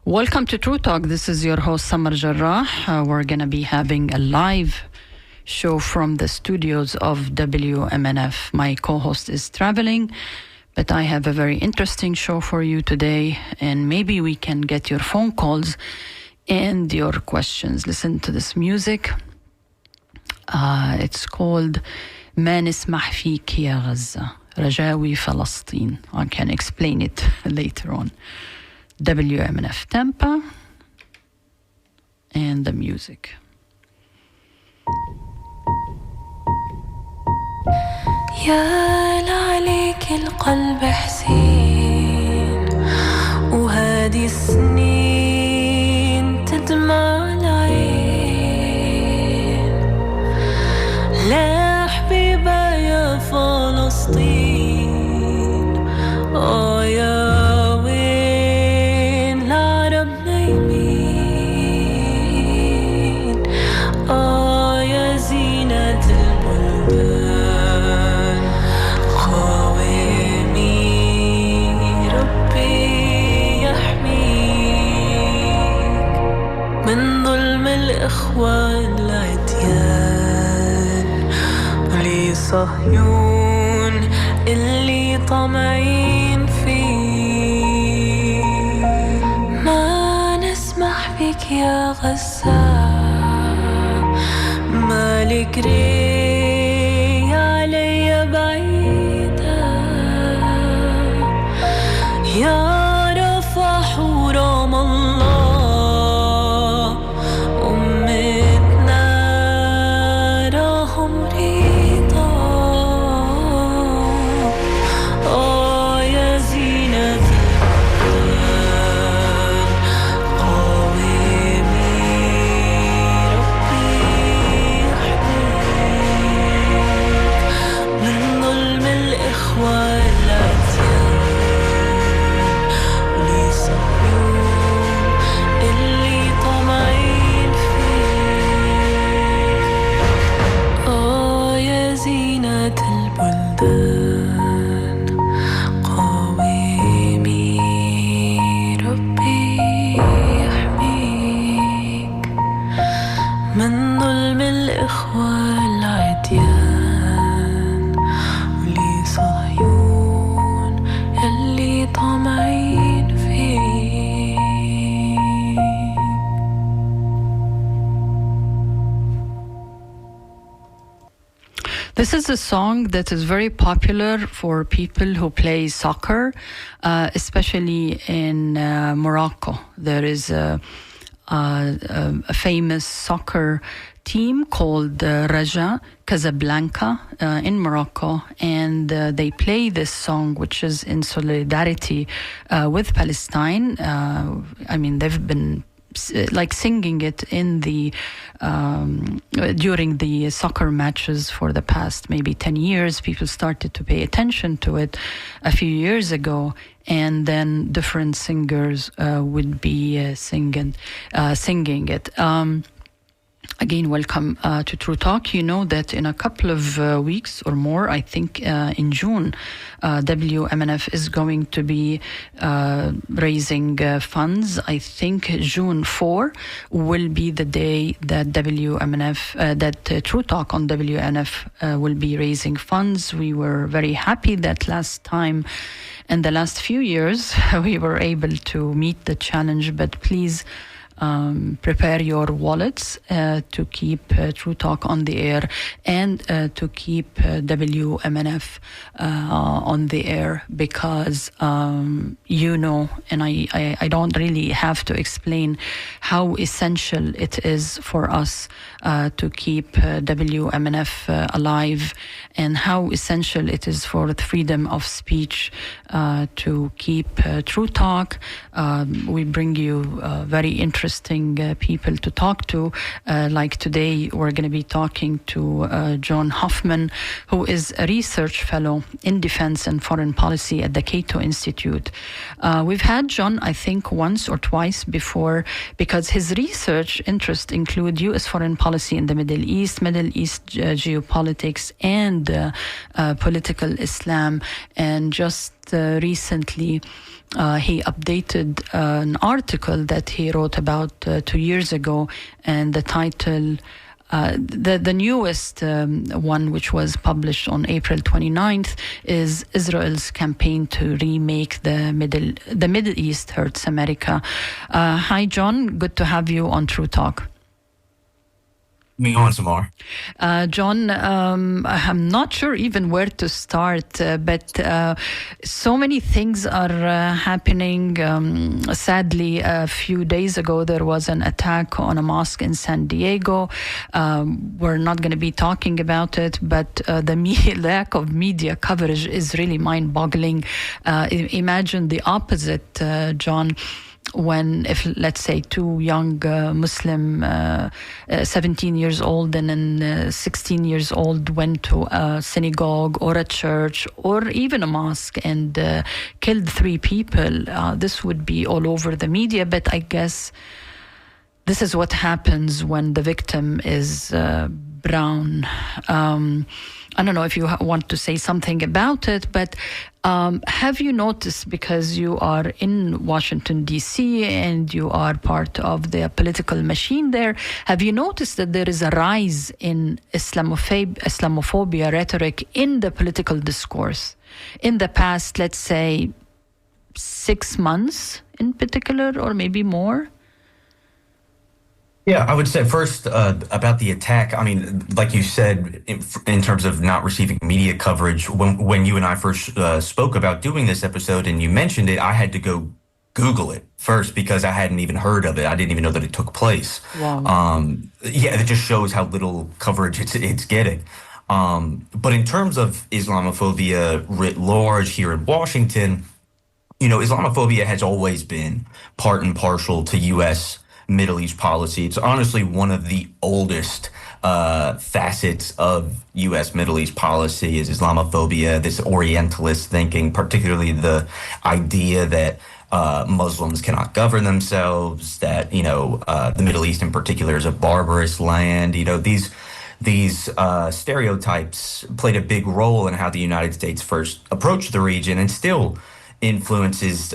Welcome to True Talk. This is your host, Samar Jarrah. We're going to be having a live show from the studios of WMNF. My co-host is traveling, but I have a very interesting show for you today, and maybe we can get your phone calls and your questions. Listen to this music. It's called ما نسمح فيك يا غزة رجاوي فلسطين. I can explain it later on. WMNF Tampa and the music. يا لعليك القلب حزين وهادي السنين تدمع العين لا حبيبة يا فلسطين يا والعديان ولصهيون اللي طمعين فيه ما نسمح بك يا غزة مالك ري علي بعيدة يا رفح ورام الله This is a song that is very popular for people who play soccer, especially in Morocco. There is a famous soccer team called Raja Casablanca in Morocco, and they play this song, which is in solidarity with Palestine. I mean, they've been like singing it in the during the soccer matches for the past maybe 10 years. People started to pay attention to it a few years ago, and then different singers would be singing it. Again, welcome to True Talk. You know that in a couple of weeks or more, I think in June, WMNF is going to be raising funds. I think June 4 will be the day that True Talk on WMNF will be raising funds. We were very happy that last time and the last few years we were able to meet the challenge, but please prepare your wallets to keep True Talk on the air and to keep WMNF on the air, because you know, and I don't really have to explain how essential it is for us to keep WMNF alive, and how essential it is for the freedom of speech to keep True Talk. We bring you very interesting people to talk to. Like today, we're going to be talking to John Hoffman, who is a research fellow in defense and foreign policy at the Cato Institute. We've had John, I think, once or twice before, because his research interests include U.S. foreign policy in the Middle East geopolitics, and beyond political Islam. And just recently, he updated an article that he wrote about 2 years ago, and the title, the newest one, which was published on April 29th, is Israel's campaign to remake the Middle East hurts America. Hi, John. Good to have you on True Talk. Me on, Samar. John, I'm not sure even where to start, but so many things are happening. Sadly, a few days ago, there was an attack on a mosque in San Diego. We're not going to be talking about it, but the lack of media coverage is really mind-boggling. Imagine the opposite, John. When, if let's say, two young Muslim, 17 years old and 16 years old, went to a synagogue or a church or even a mosque and killed 3 people, this would be all over the media. But I guess this is what happens when the victim is brown. I don't know if you want to say something about it, but have you noticed, because you are in Washington, D.C., and you are part of the political machine there, have you noticed that there is a rise in Islamophobia rhetoric in the political discourse in the past, let's say, 6 months in particular, or maybe more? Yeah, I would say first about the attack. I mean, like you said, in terms of not receiving media coverage, when you and I first spoke about doing this episode and you mentioned it, I had to go Google it first because I hadn't even heard of it. I didn't even know that it took place. Wow. Yeah, it just shows how little coverage it's getting. But in terms of Islamophobia writ large here in Washington, you know, Islamophobia has always been part and parcel to U.S. Middle East policy. It's honestly one of the oldest facets of U.S. Middle East policy is Islamophobia, this Orientalist thinking, particularly the idea that Muslims cannot govern themselves, that, you know, the Middle East in particular is a barbarous land. You know, these stereotypes played a big role in how the United States first approached the region and still influences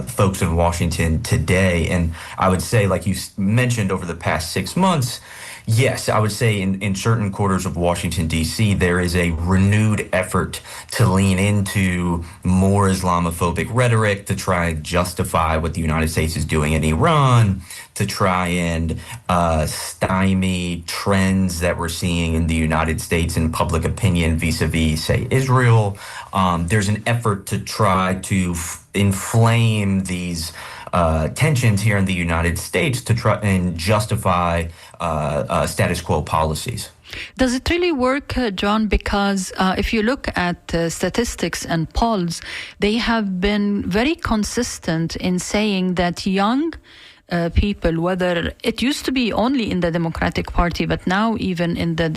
folks in Washington today. And I would say, like you mentioned, over the past 6 months, yes, I would say in certain quarters of Washington, D.C., there is a renewed effort to lean into more Islamophobic rhetoric, to try and justify what the United States is doing in Iran, to try and stymie trends that we're seeing in the United States in public opinion vis-a-vis, say, Israel. There's an effort to try to inflame these tensions here in the United States to try and justify status quo policies. Does it really work, John? Because if you look at statistics and polls, they have been very consistent in saying that young people, whether it used to be only in the Democratic Party, but now even in the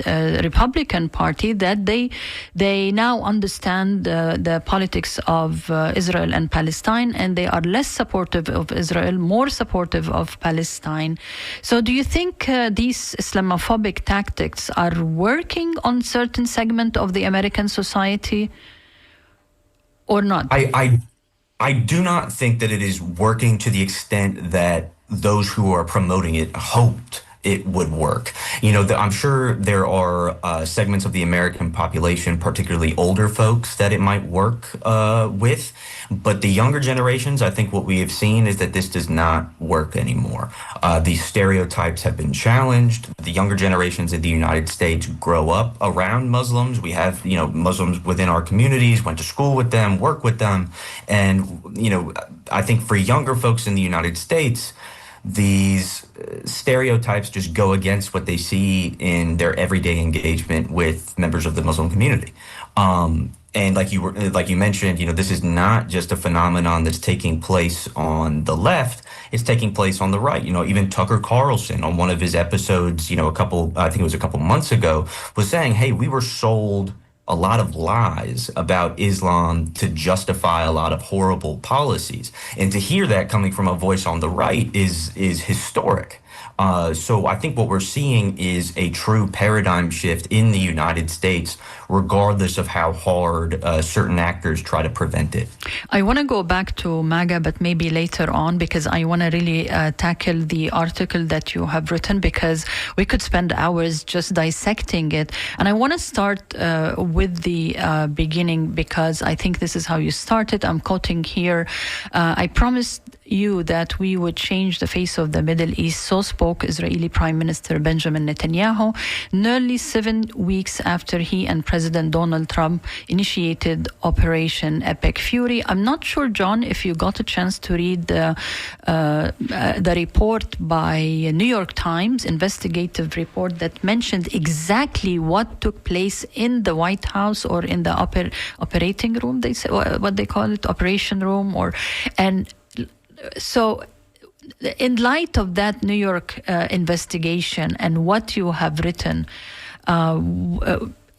Republican Party, that they now understand the politics of Israel and Palestine, and they are less supportive of Israel, more supportive of Palestine. So do you think these Islamophobic tactics are working on certain segment of the American society or not? I do not think that it is working to the extent that those who are promoting it hoped it would work. You know, I'm sure there are segments of the American population, particularly older folks, that it might work with. But the younger generations, I think what we have seen is that this does not work anymore. These stereotypes have been challenged. The younger generations in the United States grow up around Muslims. We have, you know, Muslims within our communities, went to school with them, work with them. And, you know, I think for younger folks in the United States, these stereotypes just go against what they see in their everyday engagement with members of the Muslim community. And like you mentioned, you know, this is not just a phenomenon that's taking place on the left. It's taking place on the right. You know, even Tucker Carlson on one of his episodes, you know, I think it was a couple months ago, was saying, hey, we were sold a lot of lies about Islam to justify a lot of horrible policies. And to hear that coming from a voice on the right is historic. So I think what we're seeing is a true paradigm shift in the United States, regardless of how hard certain actors try to prevent it. I want to go back to MAGA, but maybe later on, because I want to really tackle the article that you have written, because we could spend hours just dissecting it. And I want to start with the beginning, because I think this is how you started. I'm quoting here. I promised you that we would change the face of the Middle East. So spoke Israeli Prime Minister Benjamin Netanyahu nearly 7 weeks after he and President Donald Trump initiated Operation Epic Fury. I'm not sure, John, if you got a chance to read the report by New York Times, investigative report that mentioned exactly what took place in the White House, or in the operating room, they say, what they call it, operation room, so in light of that New York investigation and what you have written,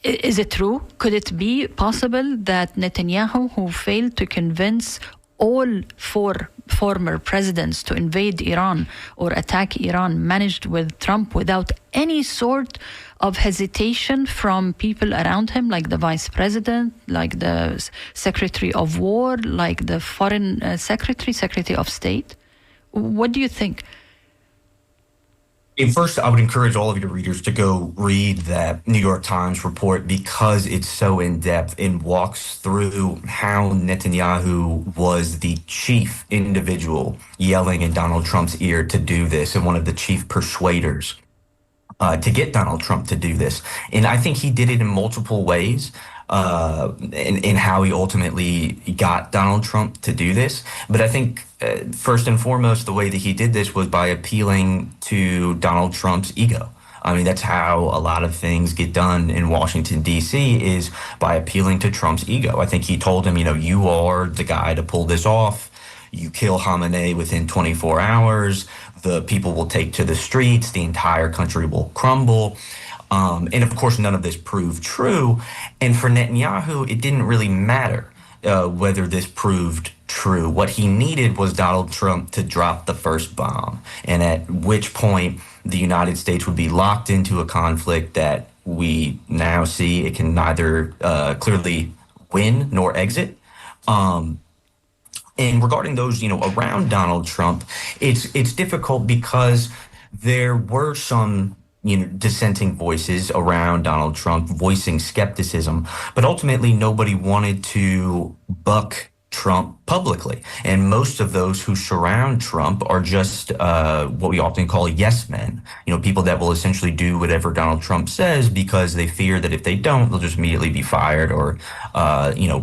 is it true? Could it be possible that Netanyahu, who failed to convince all four former presidents to invade Iran or attack Iran, managed with Trump without any sort of hesitation from people around him, like the vice president, like the secretary of war, like the foreign secretary of state? What do you think? First, I would encourage all of your readers to go read that New York Times report, because it's so in-depth and walks through how Netanyahu was the chief individual yelling in Donald Trump's ear to do this, and one of the chief persuaders to get Donald Trump to do this. And I think he did it in multiple ways. In how he ultimately got Donald Trump to do this. But I think first and foremost, the way that he did this was by appealing to Donald Trump's ego. I mean, that's how a lot of things get done in Washington, D.C., is by appealing to Trump's ego. I think he told him, you are the guy to pull this off. You kill Khamenei within 24 hours. The people will take to the streets. The entire country will crumble. And of course, none of this proved true. And for Netanyahu, it didn't really matter whether this proved true. What he needed was Donald Trump to drop the first bomb, and at which point the United States would be locked into a conflict that we now see it can neither clearly win nor exit. And regarding those, around Donald Trump, it's difficult because there were some dissenting voices around Donald Trump voicing skepticism, but ultimately nobody wanted to buck Trump publicly. And most of those who surround Trump are just what we often call yes men, people that will essentially do whatever Donald Trump says because they fear that if they don't, they'll just immediately be fired or,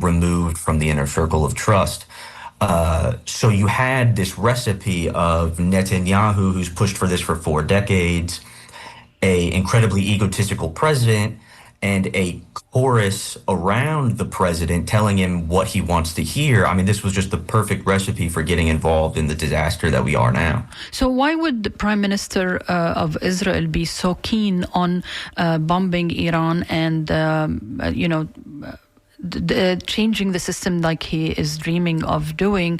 removed from the inner circle of trust. So you had this recipe of Netanyahu, who's pushed for this for 4 decades, a incredibly egotistical president, and a chorus around the president telling him what he wants to hear. I mean, this was just the perfect recipe for getting involved in the disaster that we are now. So why would the Prime Minister of Israel be so keen on bombing Iran and, changing the system like he is dreaming of doing?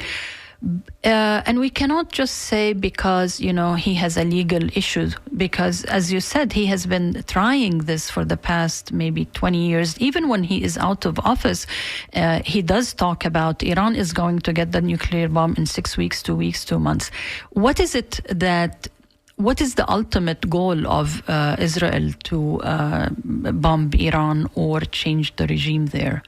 And we cannot just say because, he has a legal issue, because, as you said, he has been trying this for the past maybe 20 years. Even when he is out of office, he does talk about Iran is going to get the nuclear bomb in 6 weeks, 2 weeks, 2 months. What is the ultimate goal of Israel to bomb Iran or change the regime there?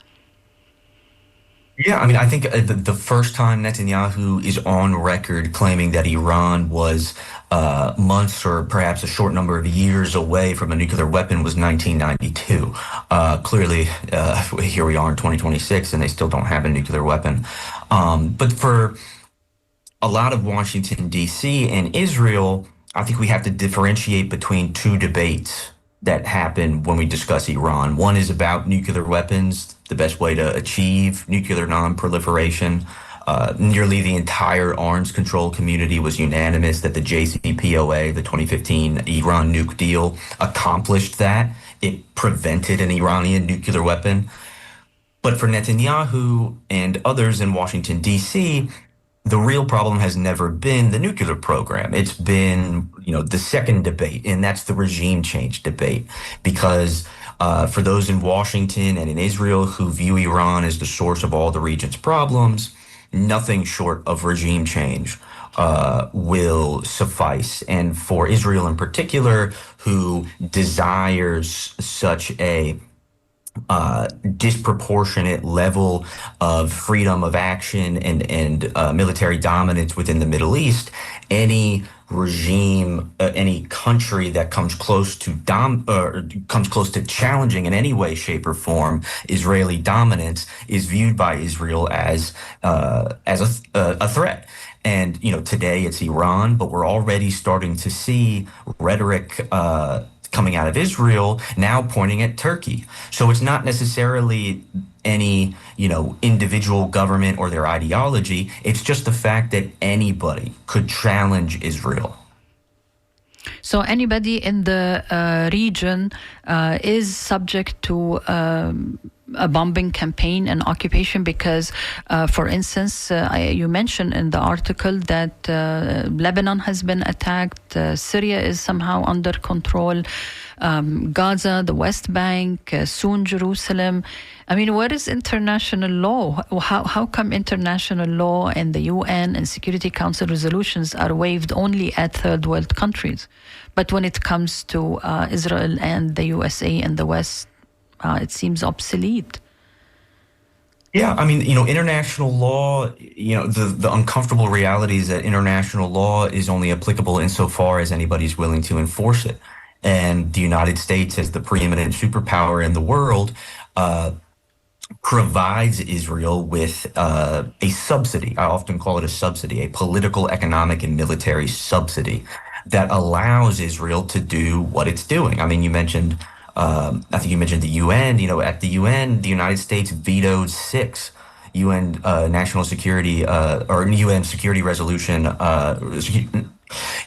Yeah, I mean, I think the first time Netanyahu is on record claiming that Iran was months or perhaps a short number of years away from a nuclear weapon was 1992. Clearly, here we are in 2026 and they still don't have a nuclear weapon. But for a lot of Washington, D.C. and Israel, I think we have to differentiate between 2 debates that happen when we discuss Iran. One is about nuclear weapons, the best way to achieve nuclear non-proliferation. Nearly the entire arms control community was unanimous that the JCPOA, the 2015 Iran nuke deal, accomplished that. It prevented an Iranian nuclear weapon. But for Netanyahu and others in Washington, D.C., The real problem has never been the nuclear program. It's been, the second debate, and that's the regime change debate. Because for those in Washington and in Israel who view Iran as the source of all the region's problems, nothing short of regime change will suffice. And for Israel in particular, who desires such a disproportionate level of freedom of action and military dominance within the Middle East, any regime, any country that comes close to challenging in any way, shape, or form Israeli dominance is viewed by Israel as a threat. And today it's Iran, but we're already starting to see rhetoric coming out of Israel now pointing at Turkey. So it's not necessarily any, individual government or their ideology. It's just the fact that anybody could challenge Israel. So anybody in the region is subject to a bombing campaign and occupation because, for instance, you mentioned in the article that Lebanon has been attacked, Syria is somehow under control, Gaza, the West Bank, soon Jerusalem. I mean, what is international law? How come international law and the UN and Security Council resolutions are waived only at third world countries? But when it comes to Israel and the USA and the West, it seems obsolete. Yeah, I mean, international law, the uncomfortable reality is that international law is only applicable insofar as anybody's willing to enforce it. And the United States, as the preeminent superpower in the world, provides Israel with a subsidy. I often call it a subsidy, a political, economic, and military subsidy that allows Israel to do what it's doing. I mean, I think you mentioned the UN. At the UN, the United States vetoed 6 UN national security or UN security resolution,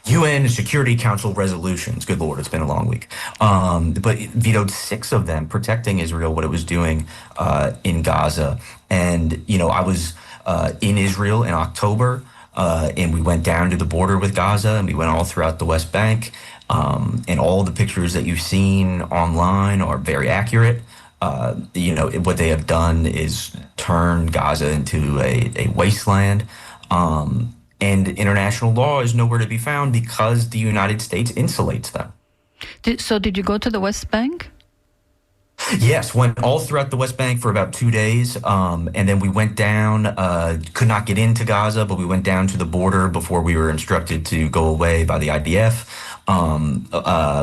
UN Security Council resolutions. Good Lord, it's been a long week. But it vetoed 6 of them, protecting Israel, what it was doing in Gaza. And, I was in Israel in October, and we went down to the border with Gaza, and we went all throughout the West Bank. And all the pictures that you've seen online are very accurate. What they have done is turn Gaza into a wasteland. And international law is nowhere to be found because the United States insulates them. So did you go to the West Bank? Yes, went all throughout the West Bank for about 2 days. And then we went down, could not get into Gaza, but we went down to the border before we were instructed to go away by the IDF.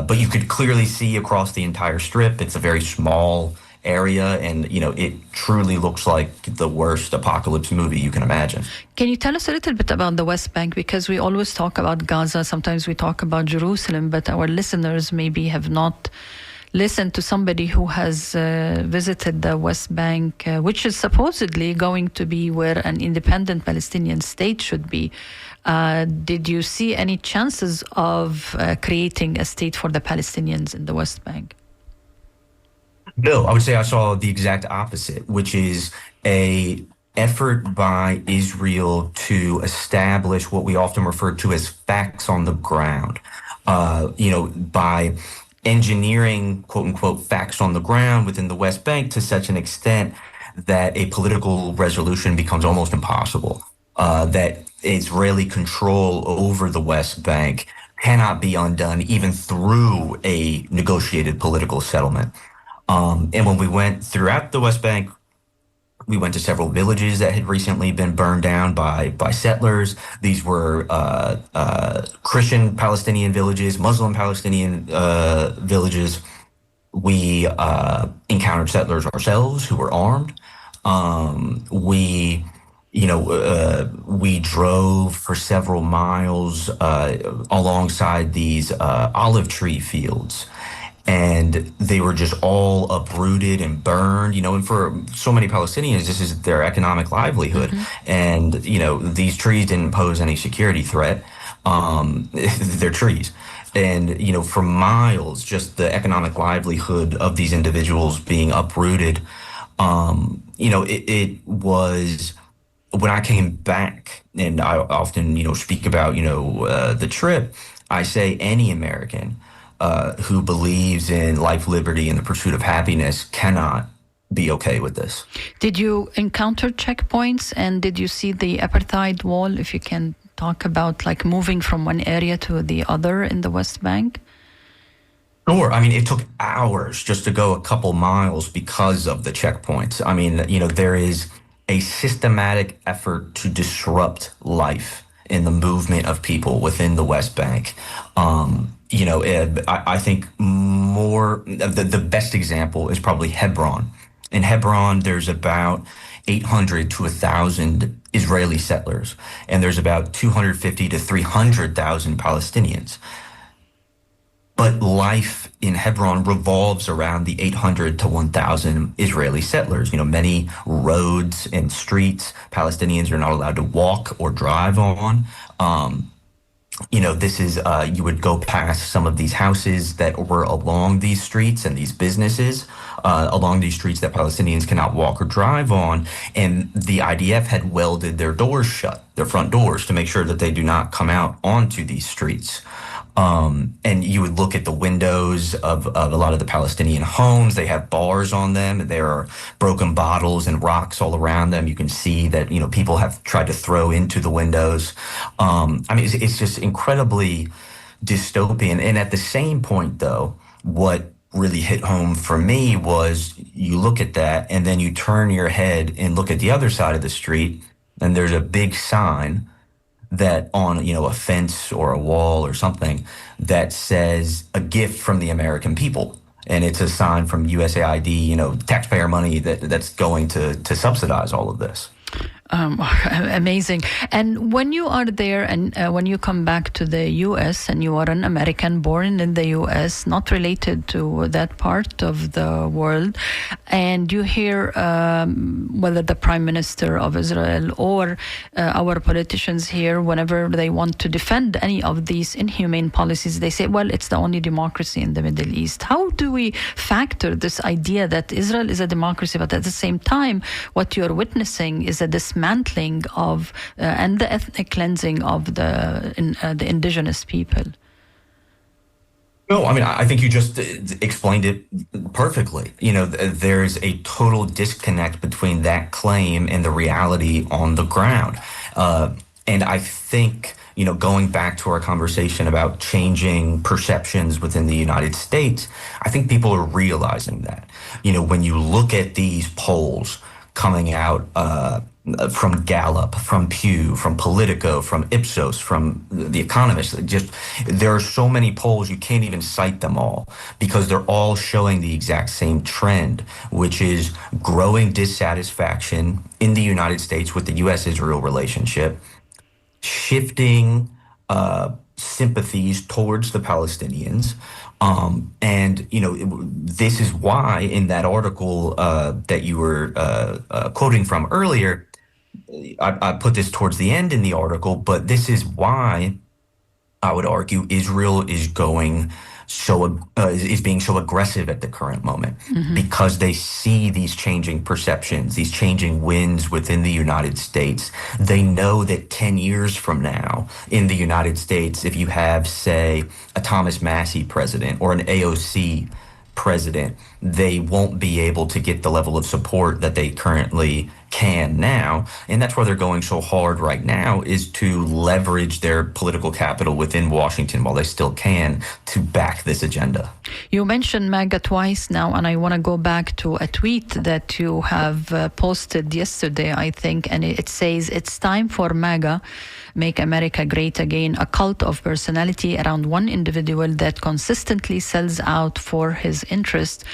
But you could clearly see across the entire strip. It's a very small area, and it truly looks like the worst apocalypse movie you can imagine. Can you tell us a little bit about the West Bank? Because we always talk about Gaza, sometimes we talk about Jerusalem, but our listeners maybe have not listened to somebody who has visited the West Bank, which is supposedly going to be where an independent Palestinian state should be. Did you see any chances of creating a state for the Palestinians in the West Bank? No, I would say I saw the exact opposite, which is a effort by Israel to establish what we often refer to as facts on the ground. By engineering, quote unquote, facts on the ground within the West Bank to such an extent that a political resolution becomes almost impossible. That Israeli control over the West Bank cannot be undone even through a negotiated political settlement. And when we went throughout the West Bank, we went to several villages that had recently been burned down by settlers. These were Christian Palestinian villages, Muslim Palestinian villages. We encountered settlers ourselves who were armed. We drove for several miles alongside these olive tree fields. And they were just all uprooted and burned, and for so many Palestinians, this is their economic livelihood. Mm-hmm. And, these trees didn't pose any security threat. They're trees. And, for miles, just the economic livelihood of these individuals being uprooted, it was when I came back, and I often, speak about, the trip, I say any American who believes in life, liberty, and the pursuit of happiness cannot be okay with this. Did you encounter checkpoints, and did you see the apartheid wall? If you can talk about like moving from one area to the other in the West Bank. Sure. I mean, it took hours just to go a couple miles because of the checkpoints. I mean, there is a systematic effort to disrupt life in the movement of people within the West Bank. I think the best example is probably Hebron. In Hebron, there's about 800 to 1,000 Israeli settlers, and there's about 250 to 300,000 Palestinians. But life in Hebron revolves around the 800 to 1,000 Israeli settlers. Many roads and streets Palestinians are not allowed to walk or drive on. This is, you would go past some of these houses that were along these streets and these businesses along these streets that Palestinians cannot walk or drive on. And the IDF had welded their doors shut, their front doors, to make sure that they do not come out onto these streets. And you would look at the windows of a lot of the Palestinian homes. They have bars on them. There are broken bottles and rocks all around them. You can see that, people have tried to throw into the windows. It's just incredibly dystopian. And at the same point, though, what really hit home for me was you look at that and then you turn your head and look at the other side of the street, and there's a big sign that on, a fence or a wall or something that says a gift from the American people. And it's a sign from USAID, taxpayer money that's going to subsidize all of this. Amazing. And when you are there and when you come back to the U.S. and you are an American born in the U.S., not related to that part of the world, and you hear whether the Prime Minister of Israel or our politicians here, whenever they want to defend any of these inhumane policies, they say, well, it's the only democracy in the Middle East. How do we factor this idea that Israel is a democracy, but at the same time, what you're witnessing is a dismantling of and the ethnic cleansing of the indigenous people? No, I think you just explained it perfectly. There's a total disconnect between that claim and the reality on the ground. And I think, going back to our conversation about changing perceptions within the United States, I think people are realizing that. When you look at these polls coming out from Gallup, from Pew, from Politico, from Ipsos, from The Economist. There are so many polls, you can't even cite them all because they're all showing the exact same trend, which is growing dissatisfaction in the United States with the U.S.-Israel relationship, shifting sympathies towards the Palestinians. This is why in that article that you were quoting from earlier, I put this towards the end in the article, but this is why I would argue Israel is being so aggressive at the current moment, because they see these changing perceptions, these changing winds within the United States. They know that 10 years from now in the United States, if you have, say, a Thomas Massie president or an AOC president, they won't be able to get the level of support that they currently can now. And that's why they're going so hard right now, is to leverage their political capital within Washington while they still can to back this agenda. You mentioned MAGA twice now, and I want to go back to a tweet that you have posted yesterday, I think, and it says, "It's time for MAGA, Make America Great Again, a cult of personality around one individual that consistently sells out for his interest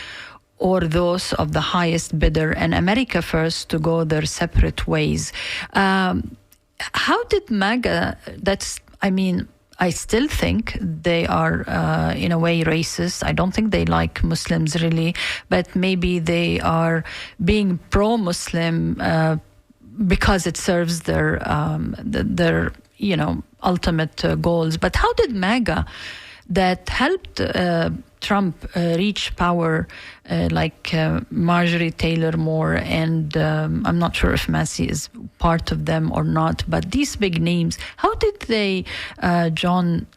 or those of the highest bidder, and America first to go their separate ways." How did MAGA, I still think they are in a way racist. I don't think they like Muslims really, but maybe they are being pro-Muslim because it serves their ultimate goals. But how did MAGA, that helped Trump reach power, Marjorie Taylor Moore, and I'm not sure if Massey is part of them or not, but these big names, how did they, John,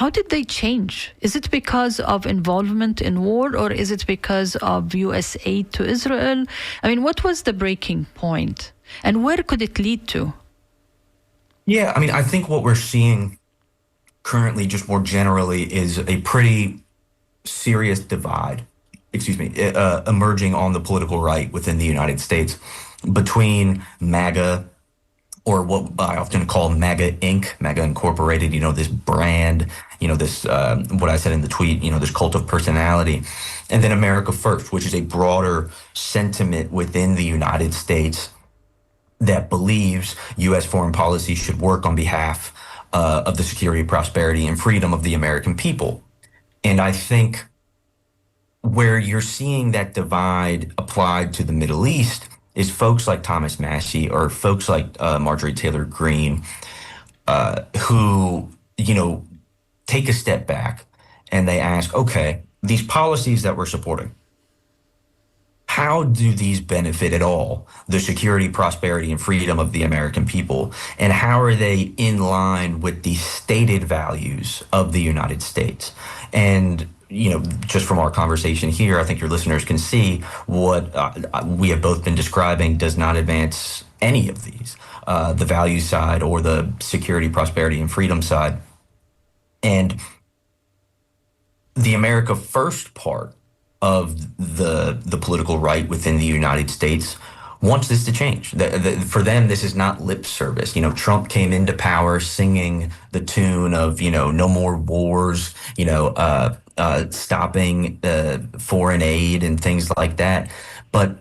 how did they change? Is it because of involvement in war, or is it because of U.S. aid to Israel? I mean, what was the breaking point, and where could it lead to? Yeah, I mean, I think what we're seeing currently, just more generally, is a pretty serious divide, emerging on the political right within the United States between MAGA, or what I often call MAGA Inc., MAGA Incorporated, this brand, this, what I said in the tweet, this cult of personality, and then America First, which is a broader sentiment within the United States that believes U.S. foreign policy should work on behalf of the security, prosperity, and freedom of the American people. And I think where you're seeing that divide applied to the Middle East is folks like Thomas Massie or folks like Marjorie Taylor Greene, who, take a step back and they ask, okay, these policies that we're supporting, how do these benefit at all the security, prosperity, and freedom of the American people? And how are they in line with the stated values of the United States? And, just from our conversation here, I think your listeners can see what we have both been describing does not advance any of these, the value side or the security, prosperity, and freedom side. And the America First part of the political right within the United States wants this to change. For them, this is not lip service. Trump came into power singing the tune of, no more wars, stopping foreign aid and things like that. But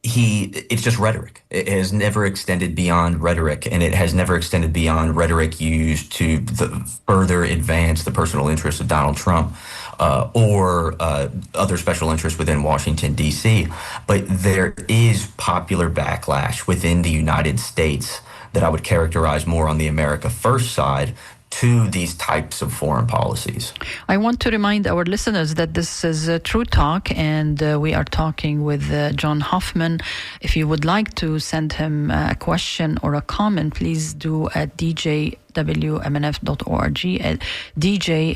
it's just rhetoric. It has never extended beyond rhetoric, and it has never extended beyond rhetoric used to further advance the personal interests of Donald Trump or other special interests within Washington, D.C. But there is popular backlash within the United States that I would characterize more on the America First side to these types of foreign policies. I want to remind our listeners that this is True Talk, and we are talking with John Hoffman. If you would like to send him a question or a comment, please do at djwmnf.org, at dj@wmnf.org.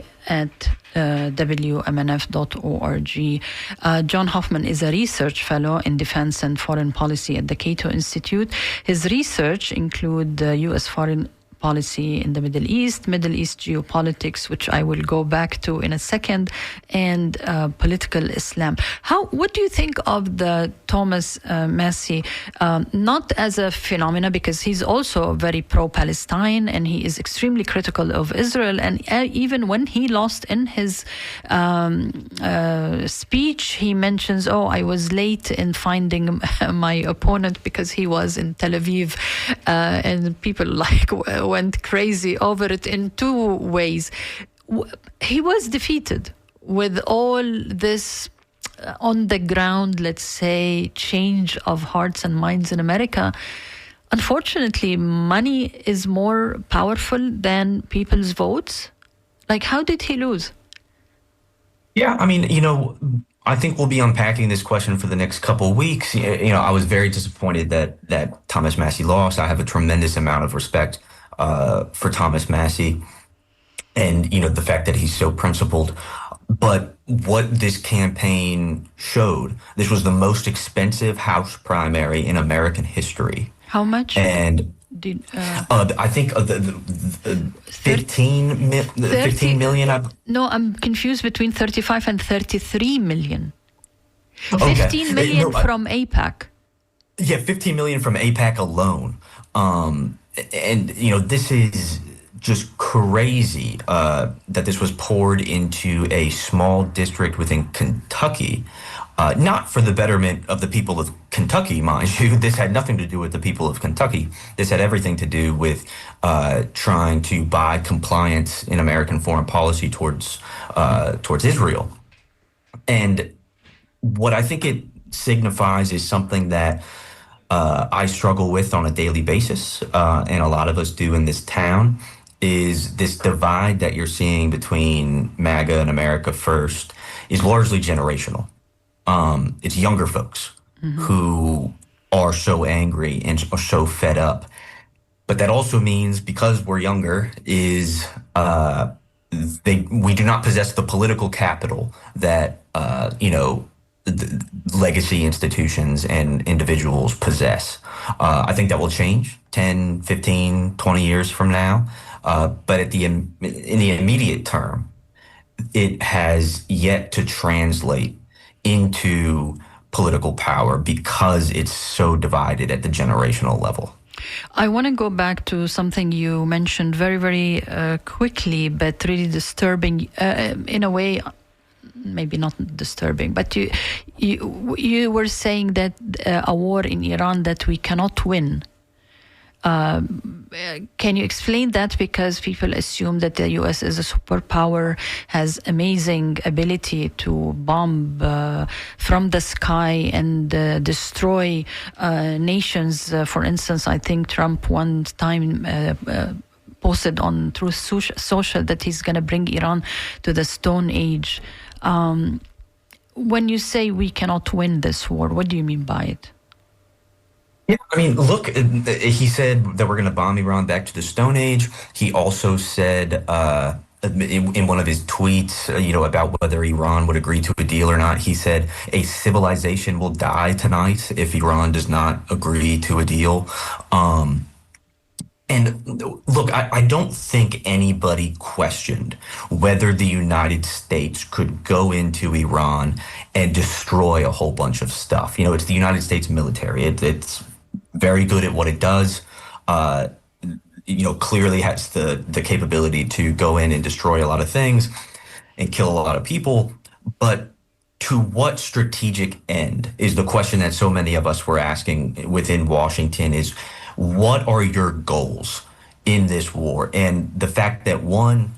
John Hoffman is a research fellow in defense and foreign policy at the Cato Institute. His research include U.S. foreign policy in the Middle East geopolitics, which I will go back to in a second, and political Islam. What do you think of the Thomas Massie, not as a phenomena, because he's also very pro-Palestine and he is extremely critical of Israel, and even when he lost in his speech, he mentions, I was late in finding my opponent because he was in Tel Aviv, and people went crazy over it in two ways. He was defeated with all this on the ground, let's say, change of hearts and minds in America. Unfortunately, money is more powerful than people's votes. How did he lose? Yeah, I mean, I think we'll be unpacking this question for the next couple of weeks. I was very disappointed that Thomas Massie lost. I have a tremendous amount of respect for Thomas Massie and, the fact that he's so principled. But what this campaign showed, this was the most expensive House primary in American history. How much? And I think the 15 million. No, I'm confused between 35 and 33 million. Okay. 15 million from AIPAC. Yeah, 15 million from AIPAC alone. And, this is just crazy that this was poured into a small district within Kentucky, not for the betterment of the people of Kentucky, mind you. This had nothing to do with the people of Kentucky. This had everything to do with trying to buy compliance in American foreign policy towards Israel. And what I think it signifies is something that I struggle with on a daily basis, and a lot of us do in this town, is this divide that you're seeing between MAGA and America First is largely generational. It's younger folks who are so angry and are so fed up. But that also means, because we're younger, is we do not possess the political capital that legacy institutions and individuals possess. I think that will change 10, 15, 20 years from now. But in the immediate term, it has yet to translate into political power because it's so divided at the generational level. I want to go back to something you mentioned very, very quickly, but really disturbing in a way. Maybe not disturbing, but you were saying that a war in Iran that we cannot win. Can you explain that? Because people assume that the U.S. is a superpower, has amazing ability to bomb from the sky and destroy nations. For instance, I think Trump one time posted on through social that he's going to bring Iran to the Stone Age. When you say we cannot win this war, what do you mean by it? Yeah, I mean, look, he said that we're going to bomb Iran back to the Stone Age. He also said in one of his tweets, about whether Iran would agree to a deal or not, he said a civilization will die tonight if Iran does not agree to a deal. And look, I don't think anybody questioned whether the United States could go into Iran and destroy a whole bunch of stuff. It's the United States military. It's very good at what it does. Clearly has the capability to go in and destroy a lot of things and kill a lot of people. But to what strategic end is the question that so many of us were asking within Washington is, what are your goals in this war? And the fact that, one,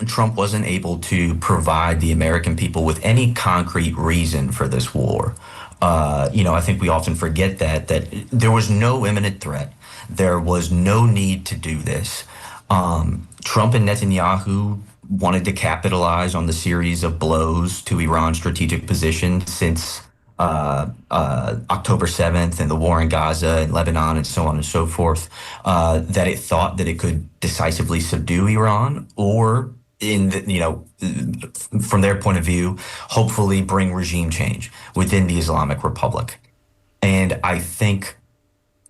Trump wasn't able to provide the American people with any concrete reason for this war. I think we often forget that there was no imminent threat. There was no need to do this. Trump and Netanyahu wanted to capitalize on the series of blows to Iran's strategic position since October 7th and the war in Gaza and Lebanon and so on and so forth, that it thought that it could decisively subdue Iran, or from their point of view, hopefully bring regime change within the Islamic Republic. And I think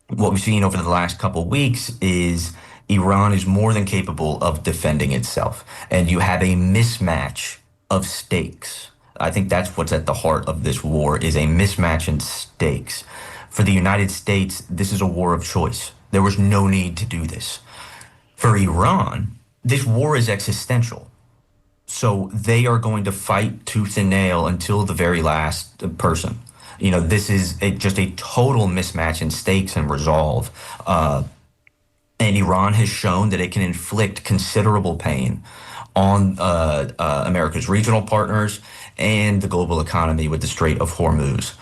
what we've seen over the last couple of weeks is Iran is more than capable of defending itself. And you have a mismatch of stakes. I think that's what's at the heart of this war, is a mismatch in stakes. For the United States, this is a war of choice. There was no need to do this. For Iran, this war is existential. So they are going to fight tooth and nail until the very last person. This is just a total mismatch in stakes and resolve. And Iran has shown that it can inflict considerable pain on America's regional partners and the global economy with the Strait of Hormuz.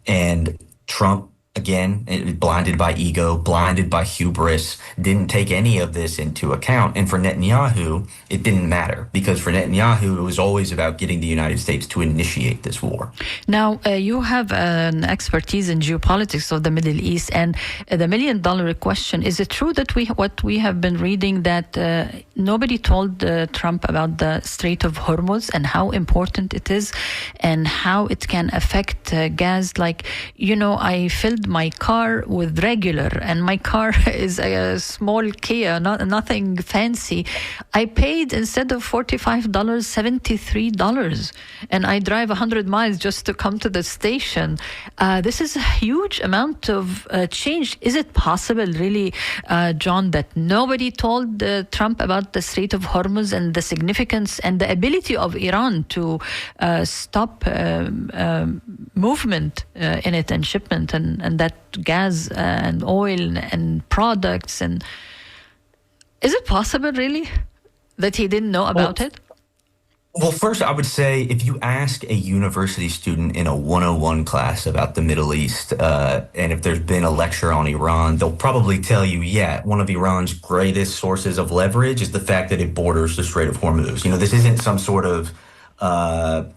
And Trump, again, blinded by ego, blinded by hubris, didn't take any of this into account. And for Netanyahu, it didn't matter, because for Netanyahu, it was always about getting the United States to initiate this war. Now, you have an expertise in geopolitics of the Middle East, and the million-dollar question, is it true that what we have been reading, that nobody told Trump about the Strait of Hormuz and how important it is and how it can affect gas? Like, I filled my car with regular, and my car is a small Kia, nothing fancy. I paid, instead of $45, $73, and I drive 100 miles just to come to the station. This is a huge amount of change. Is it possible, really, John, that nobody told Trump about the Strait of Hormuz and the significance and the ability of Iran to stop movement in it and shipment and that gas and oil and products? And is it possible, really, that he didn't know about it? Well, first, I would say if you ask a university student in a 101 class about the Middle East, and if there's been a lecture on Iran, they'll probably tell you, yeah, one of Iran's greatest sources of leverage is the fact that it borders the Strait of Hormuz. This isn't some sort of,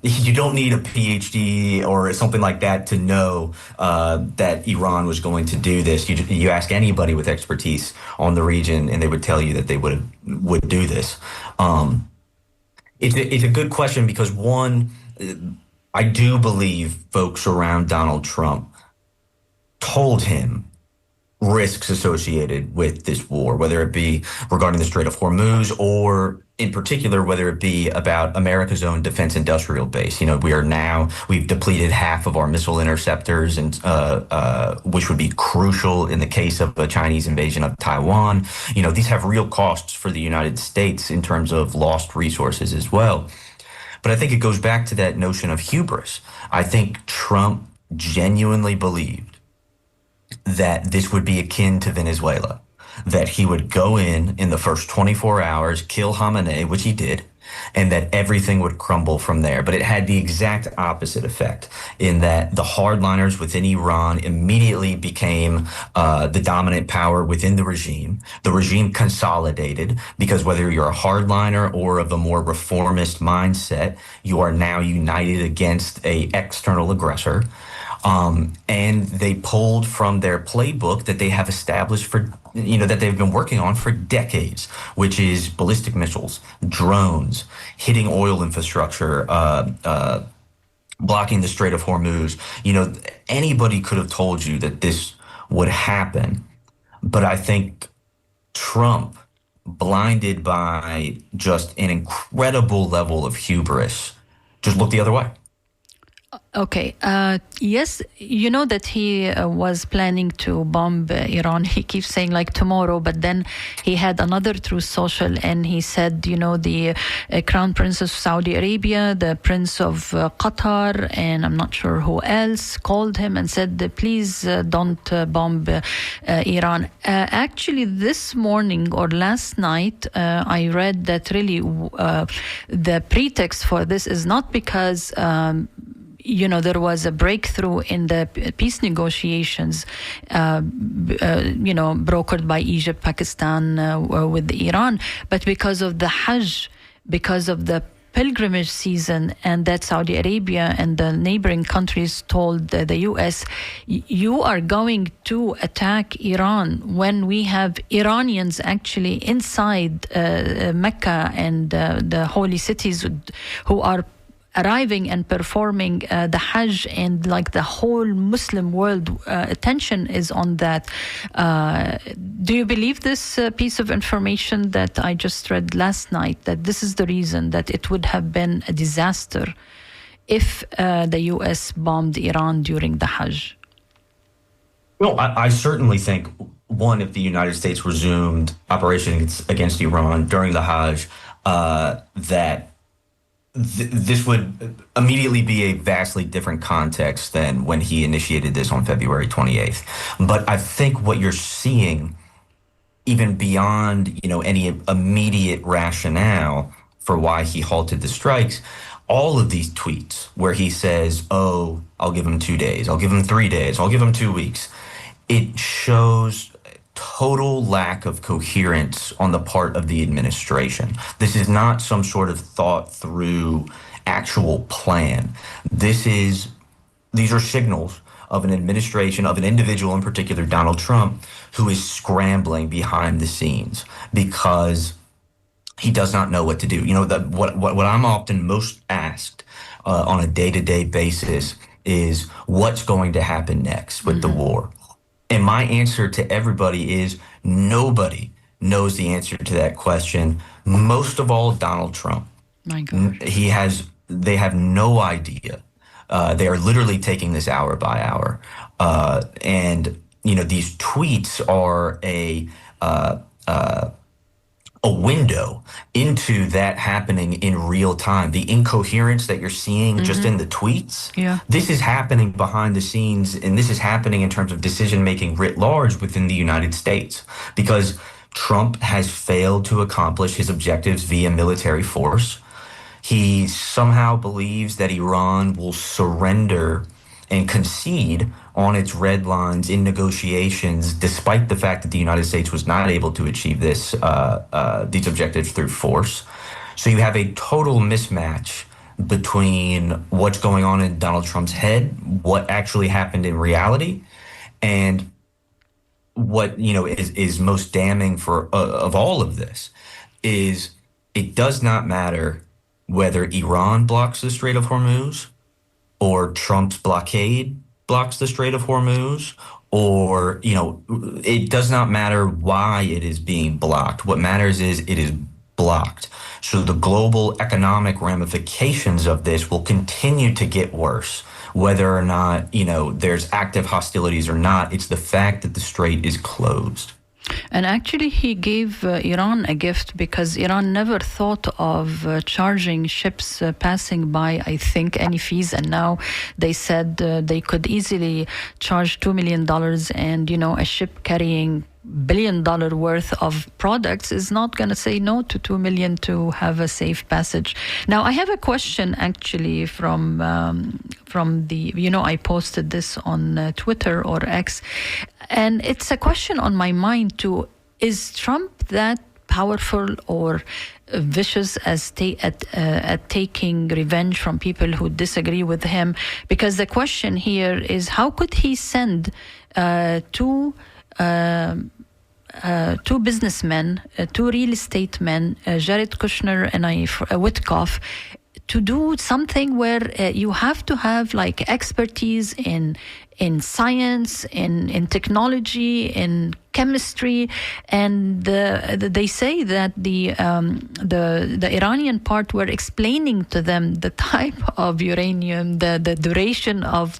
you don't need a PhD or something like that to know that Iran was going to do this. You ask anybody with expertise on the region, and they would tell you that they would do this. It's a good question because one, I do believe folks around Donald Trump told him risks associated with this war, whether it be regarding the Strait of Hormuz or in particular, whether it be about America's own defense industrial base. We've depleted half of our missile interceptors, and which would be crucial in the case of a Chinese invasion of Taiwan. These have real costs for the United States in terms of lost resources as well. But I think it goes back to that notion of hubris. I think Trump genuinely believed that this would be akin to Venezuela, that he would go in the first 24 hours, kill Khamenei, which he did, and that everything would crumble from there. But it had the exact opposite effect in that the hardliners within Iran immediately became the dominant power within the regime. The regime consolidated because whether you're a hardliner or of a more reformist mindset, you are now united against a external aggressor. And they pulled from their playbook that they have established that they've been working on for decades, which is ballistic missiles, drones, hitting oil infrastructure, blocking the Strait of Hormuz. Anybody could have told you that this would happen. But I think Trump, blinded by just an incredible level of hubris, just looked the other way. Okay. Yes, you know that he was planning to bomb Iran. He keeps saying like tomorrow, but then he had another Truth Social and he said, the Crown Princess of Saudi Arabia, the Prince of Qatar, and I'm not sure who else called him and said, please don't bomb Iran. Actually, this morning or last night, I read that really the pretext for this is not because there was a breakthrough in the peace negotiations, brokered by Egypt, Pakistan with Iran, but because of the Hajj, because of the pilgrimage season, and that Saudi Arabia and the neighboring countries told the U.S., you are going to attack Iran when we have Iranians actually inside Mecca and the holy cities who are arriving and performing the Hajj, and like the whole Muslim world attention is on that. Do you believe this piece of information that I just read last night, that this is the reason that it would have been a disaster if the U.S. bombed Iran during the Hajj? Well, I certainly think, one, if the United States resumed operations against Iran during the Hajj, that this would immediately be a vastly different context than when he initiated this on February 28th. But I think what you're seeing, even beyond, any immediate rationale for why he halted the strikes, all of these tweets where he says, oh, I'll give him 2 days, I'll give him 3 days, I'll give him 2 weeks, it shows total lack of coherence on the part of the administration. This is not some sort of thought through actual plan. These are signals of an administration, of an individual in particular, Donald Trump, who is scrambling behind the scenes because he does not know what to do. What I'm often most asked on a day-to-day basis is what's going to happen next with the war. And my answer to everybody is nobody knows the answer to that question. Most of all, Donald Trump. My God. They have no idea. They are literally taking this hour by hour. And these tweets are a window into that happening in real time. The incoherence that you're seeing just in the tweets, this is happening behind the scenes, and this is happening in terms of decision-making writ large within the United States, because Trump has failed to accomplish his objectives via military force. He somehow believes that Iran will surrender and concede on its red lines in negotiations, despite the fact that the United States was not able to achieve these objectives through force. So you have a total mismatch between what's going on in Donald Trump's head, what actually happened in reality, and what is most damning for of all of this is it does not matter whether Iran blocks the Strait of Hormuz or Trump's blockade blocks the Strait of Hormuz, or, it does not matter why it is being blocked. What matters is it is blocked. So the global economic ramifications of this will continue to get worse, whether or not, there's active hostilities or not. It's the fact that the strait is closed. And actually, he gave Iran a gift because Iran never thought of charging ships passing by, I think, any fees. And now they said they could easily charge $2 million, and, a ship carrying $1 billion worth of products is not going to say no to 2 million to have a safe passage. Now, I have a question actually from the, I posted this on Twitter or X, and it's a question on my mind too. Is Trump that powerful or vicious at taking revenge from people who disagree with him? Because the question here is, how could he send two businessmen, two real estate men, Jared Kushner and Witkoff, to do something where you have to have like expertise in science, in technology, in chemistry, and they say that the Iranian part were explaining to them the type of uranium, the duration of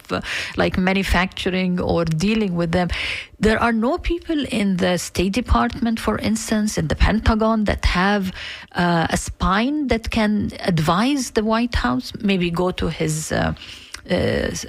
like manufacturing or dealing with them. There are no people in the State Department, for instance, in the Pentagon that have a spine that can advise the White House, maybe go to his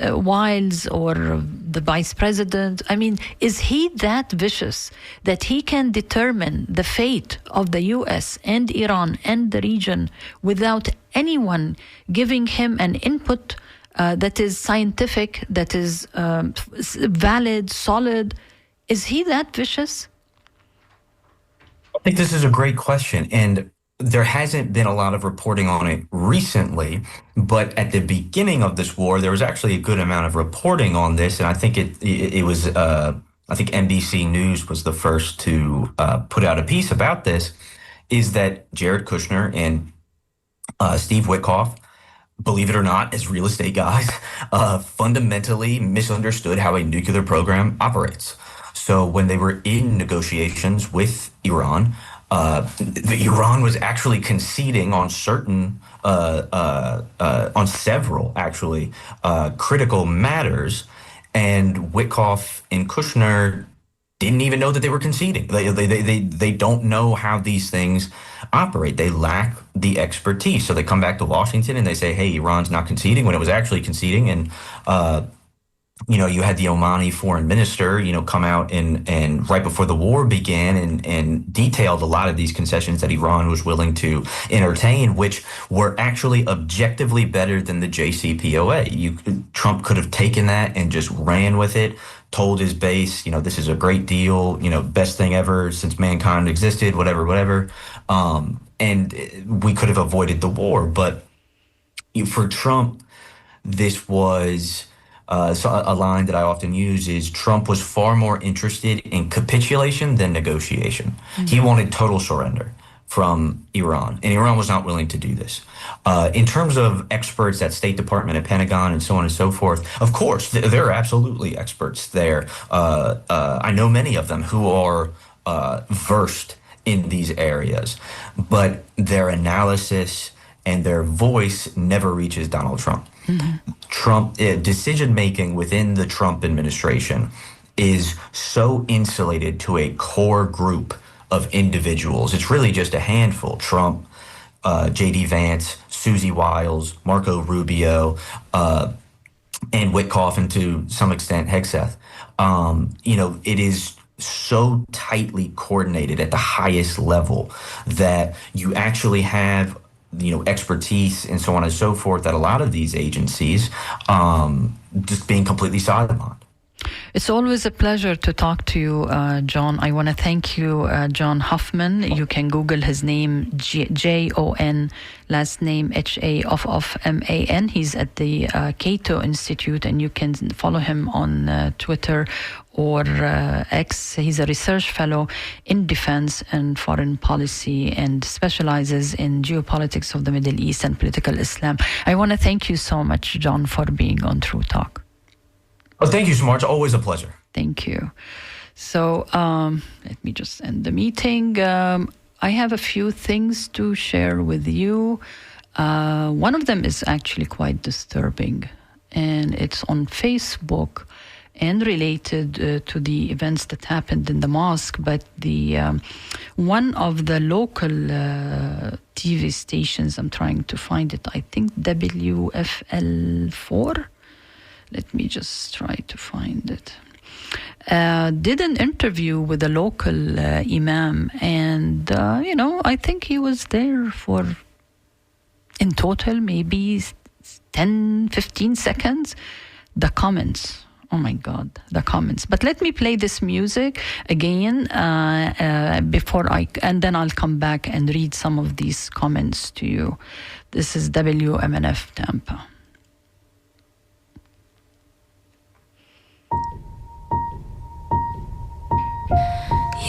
Wiles or the vice president. I mean, is he that vicious that he can determine the fate of the U.S. and Iran and the region without anyone giving him an input that is scientific, that is valid, solid? Is he that vicious? I think this is a great question, and there hasn't been a lot of reporting on it recently, but at the beginning of this war, there was actually a good amount of reporting on this, and I think it was I think NBC News was the first to put out a piece about this. Is that Jared Kushner and Steve Witkoff, believe it or not, as real estate guys, fundamentally misunderstood how a nuclear program operates. So when they were in negotiations with Iran, Iran was actually conceding on on several actually critical matters, and Witkoff and Kushner didn't even know that they were conceding. They don't know how these things operate. They lack the expertise. So they come back to Washington and they say, "Hey, Iran's not conceding," when it was actually conceding. And you had the Omani foreign minister, come out and right before the war began and detailed a lot of these concessions that Iran was willing to entertain, which were actually objectively better than the JCPOA. Trump could have taken that and just ran with it, told his base, this is a great deal, best thing ever since mankind existed, whatever. And we could have avoided the war. But for Trump, this was... so a line that I often use is Trump was far more interested in capitulation than negotiation. Mm-hmm. He wanted total surrender from Iran, and Iran was not willing to do this. In terms of experts at State Department, at Pentagon, and so on and so forth, of course, there are absolutely experts there. I know many of them who are versed in these areas, but their analysis and their voice never reaches Donald Trump. Mm-hmm. Trump decision making within the Trump administration is so insulated to a core group of individuals. It's really just a handful: Trump, J.D. Vance, Susie Wiles, Marco Rubio, and Witkoff, and to some extent Hegseth. It is so tightly coordinated at the highest level that you actually have expertise and so on and so forth at a lot of these agencies, just being completely sidelined. It's always a pleasure to talk to you, John. I want to thank you, John Huffman. You can Google his name, Jon, last name Haman. He's at the Cato Institute, and you can follow him on Twitter or X. He's a research fellow in defense and foreign policy and specializes in geopolitics of the Middle East and political Islam. I want to thank you so much, John, for being on True Talk. Oh, thank you so much. Always a pleasure. Thank you. So let me just end the meeting. I have a few things to share with you. One of them is actually quite disturbing, and it's on Facebook and related to the events that happened in the mosque. But the one of the local TV stations, I'm trying to find it, I think WFL4. Let me just try to find it. Did an interview with a local imam, and I think he was there for, in total, maybe 10-15 seconds. The comments, oh my God, the comments. But let me play this music again and then I'll come back and read some of these comments to you. This is WMNF Tampa.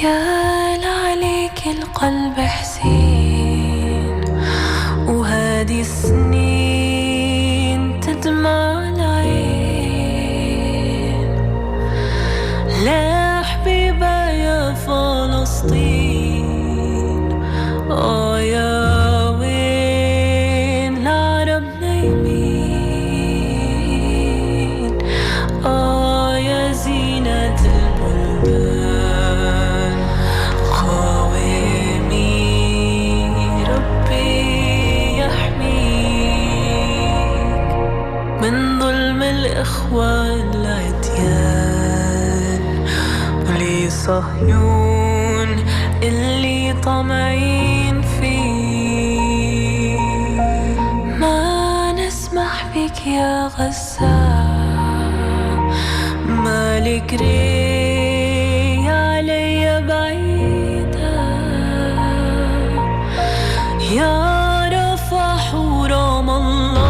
يا لعليك القلب حسين وهذه السنين تدمع العين لا حبيبة يا فلسطين يا وين العرب نايمين يا زينة البلدان والعديان ولصهيون اللي طمعين فيه ما نسمح بك يا غزة مالك ري علي بعيدة يا رفح ورام الله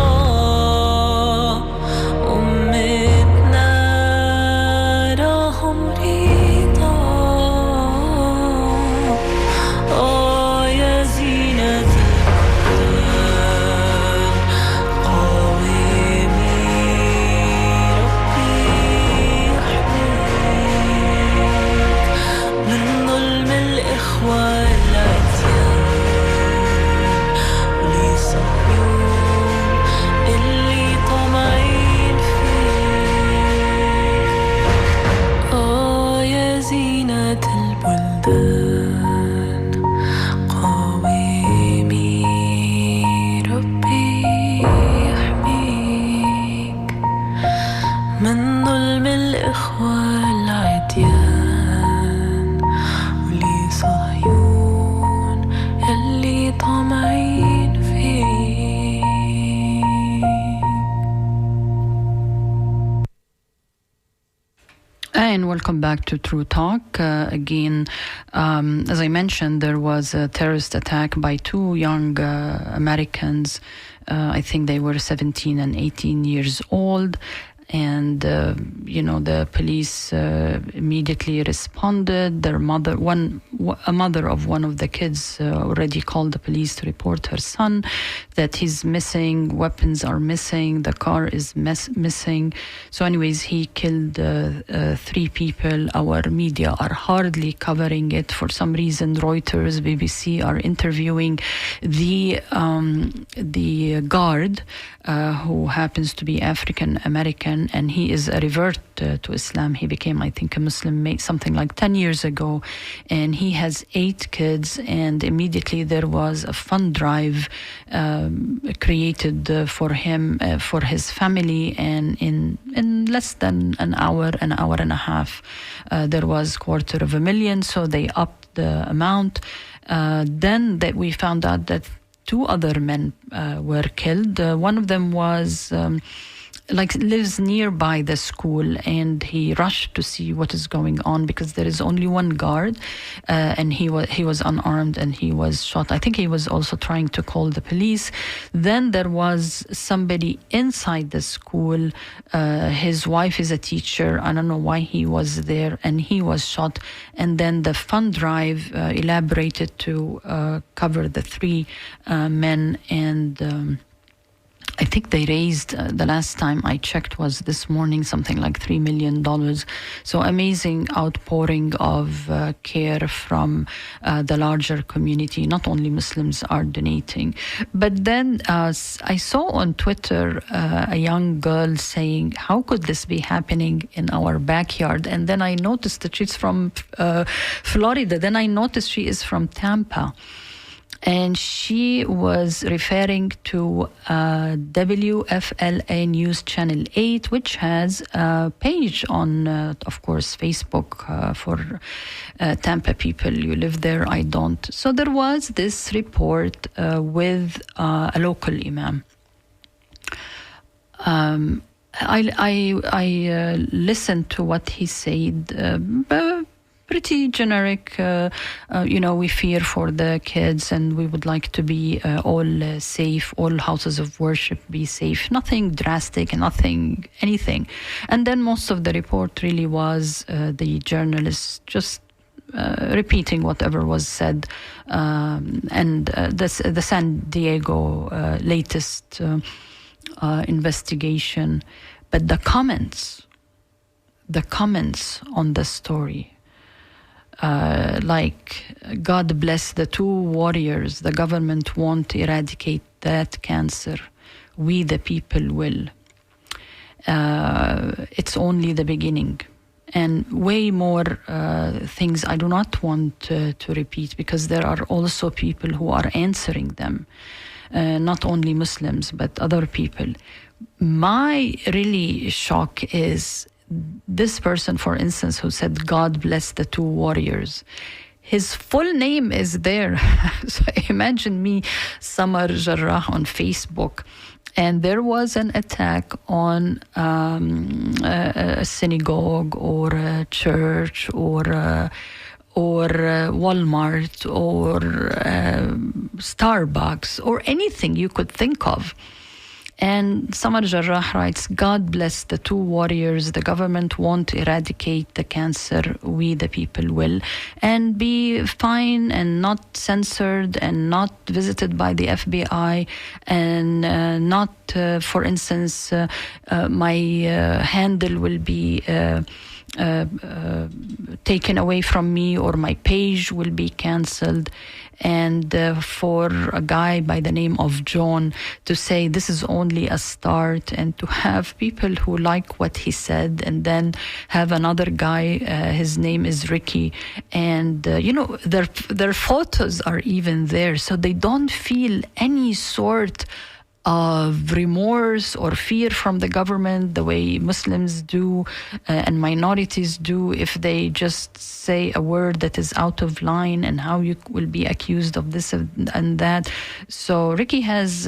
And welcome back to True Talk. Again, as I mentioned, there was a terrorist attack by two young Americans. I think they were 17 and 18 years old. And, the police immediately responded. Their mother, a mother of one of the kids already called the police to report her son that he's missing, weapons are missing, the car is missing. So anyways, he killed 3 people. Our media are hardly covering it. For some reason, Reuters, BBC are interviewing the guard who happens to be African American, and he is a revert to Islam. He became, I think, a Muslim something like 10 years ago, and he has 8 kids. And immediately there was a fund drive created for him, for his family, and in less than an hour and a half, there was $250,000. So they upped the amount. Then that we found out that two other men were killed. One of them was lives nearby the school, and he rushed to see what is going on because there is only one guard, and he was unarmed and he was shot. I think he was also trying to call the police. Then there was somebody inside the school. His wife is a teacher. I don't know why he was there, and he was shot. And then the fund drive elaborated to cover the three men, and I think they raised, the last time I checked was this morning, something like $3 million. So amazing outpouring of care from the larger community. Not only Muslims are donating. But then I saw on Twitter a young girl saying, how could this be happening in our backyard? And then I noticed that she's from Florida. Then I noticed she is from Tampa. And she was referring to WFLA News Channel 8, which has a page on, of course, Facebook for Tampa people. You live there, I don't. So there was this report with a local imam. I listened to what he said, pretty generic. We fear for the kids and we would like to be all safe, all houses of worship be safe. Nothing drastic, anything. And then most of the report really was the journalist just repeating whatever was said, and the San Diego latest investigation. But the comments on the story, like, God bless the two warriors. The government won't eradicate that cancer. We, the people, will. It's only the beginning. And way more things I do not want to repeat, because there are also people who are answering them. Not only Muslims, but other people. My really shock is this person, for instance, who said, God bless the two warriors. His full name is there. So imagine me, Samar Jarrah, on Facebook, and there was an attack on a synagogue or a church or Walmart or Starbucks or anything you could think of. And Samar Jarrah writes, God bless the two warriors. The government won't eradicate the cancer. We, the people, will. And be fine and not censored and not visited by the FBI and not, for instance, my handle will be taken away from me, or my page will be cancelled. And for a guy by the name of John to say this is only a start, and to have people who like what he said, and then have another guy, his name is Ricky, and their photos are even there, so they don't feel any sort of remorse or fear from the government the way Muslims do and minorities do if they just say a word that is out of line, and how you will be accused of this and that. So Ricky has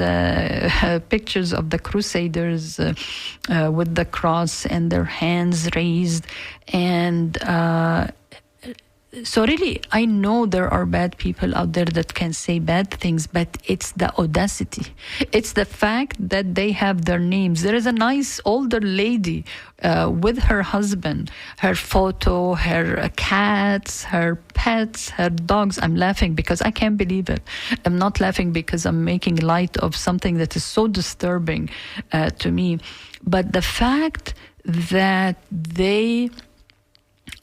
pictures of the crusaders with the cross and their hands raised, and so really, I know there are bad people out there that can say bad things, but it's the audacity. It's the fact that they have their names. There is a nice older lady with her husband, her photo, her cats, her pets, her dogs. I'm laughing because I can't believe it. I'm not laughing because I'm making light of something that is so disturbing to me. But the fact that they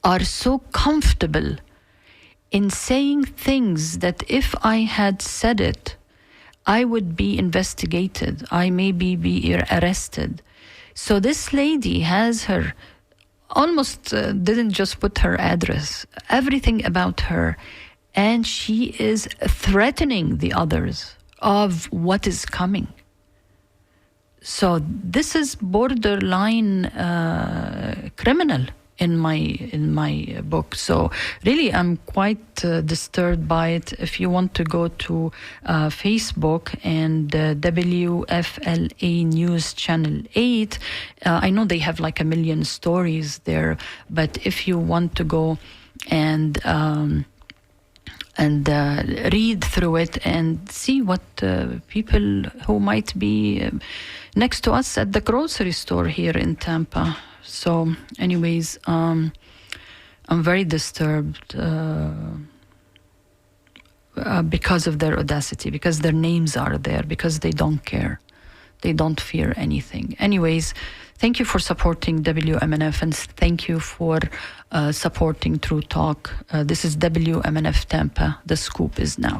are so comfortable in saying things that if I had said it, I would be investigated. I maybe be arrested. So this lady has her, almost didn't just put her address, everything about her, and she is threatening the others of what is coming. So this is borderline criminal, in my book. So really, I'm quite disturbed by it. If you want to go to Facebook and WFLA News Channel 8, I know they have like 1 million stories there, but if you want to go and read through it and see what people who might be next to us at the grocery store here in Tampa. So anyways, I'm very disturbed because of their audacity, because their names are there, because they don't care. They don't fear anything. Anyways, thank you for supporting WMNF, and thank you for supporting True Talk. This is WMNF Tampa. The scoop is now.